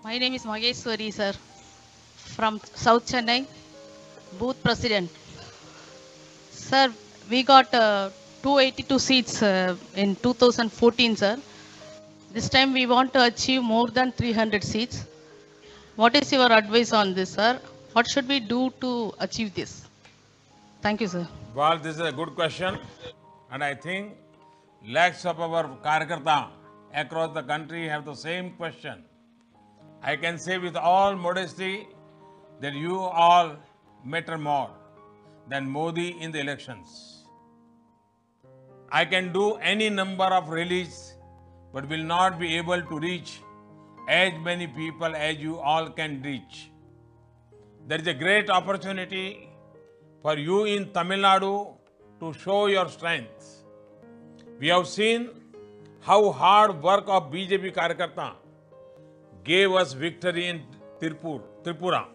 My name is Maheshwari, sir, from South Chennai, booth president. Sir, we got 282 seats in 2014, sir. This time we want to achieve more than 300 seats. What is your advice on this, sir? What should we do to achieve this? Thank you, sir. Well, this is a good question, and I think lakhs of our Karyakarta across the country have the same question. I can say with all modesty that you all matter more than Modi in the elections. I can do any number of rallies, but will not be able to reach as many people as you all can reach. There is a great opportunity for you in Tamil Nadu to show your strength. We have seen how hard work of BJP Karyakarta gave us victory in Tripura.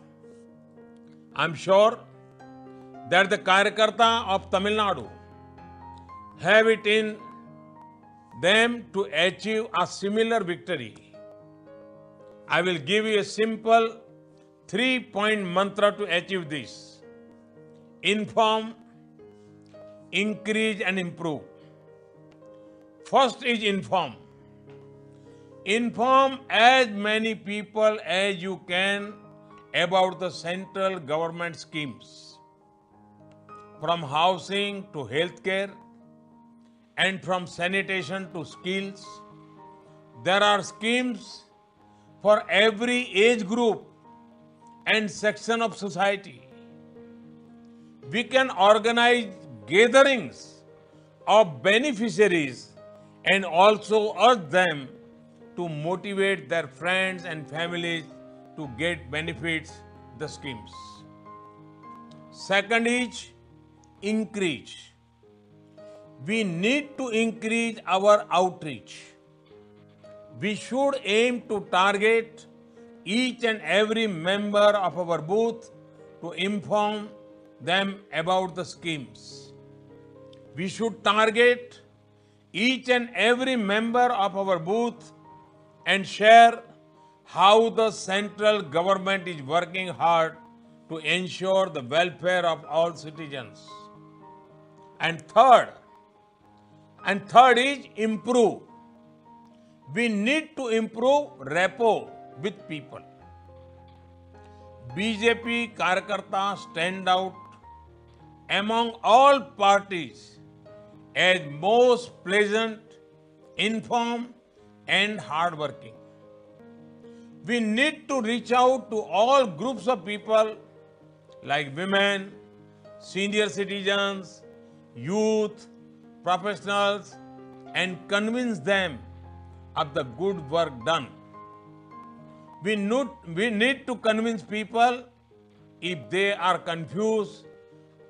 I'm sure that the Karyakarta of Tamil Nadu have it in them to achieve a similar victory. I will give you a simple 3-point mantra to achieve this. Inform, increase and improve. First is inform. Inform as many people as you can about the central government schemes, from housing to healthcare and from sanitation to skills. There are schemes for every age group and section of society. We can organize gatherings of beneficiaries and also urge them to motivate their friends and families to get benefits the schemes. Second is increase. We need to increase our outreach. We should aim to target each and every member of our booth to inform them about the schemes. We should target each and every member of our booth and share how the central government is working hard to ensure the welfare of all citizens. And third is improve. We need to improve rapport with people. BJP Karyakarta stand out among all parties as most pleasant, informed and hardworking. We need to reach out to all groups of people like women, senior citizens, youth, professionals and convince them of the good work done. We need to convince people if they are confused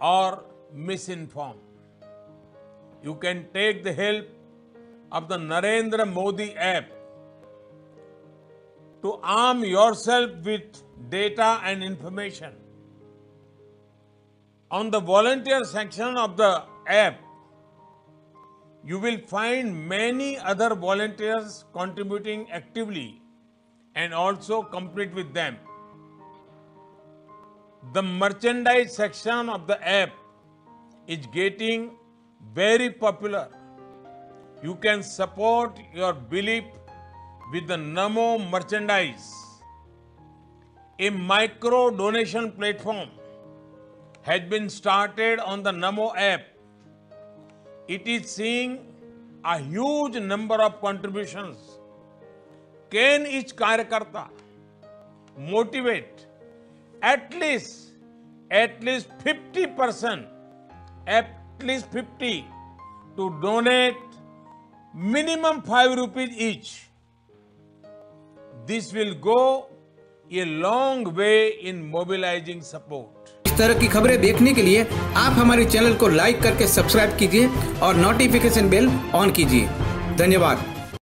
or misinformed. You can take the help of the Narendra Modi app to arm yourself with data and information. On the volunteer section of the app, you will find many other volunteers contributing actively and also compete with them. The merchandise section of the app is getting very popular. You can support your belief with the Namo merchandise. A micro donation platform has been started on the Namo app. It is seeing a huge number of contributions. Can each Karyakarta motivate at least 50%, at least 50 to donate minimum 5 rupees each? This will go a long way in mobilizing support. इस तरह की खबरें देखने के लिए आप हमारे channel को लाइक करके सब्सक्राइब कीजिए और नोटिफिकेशन बेल ऑन कीजिए। धन्यवाद।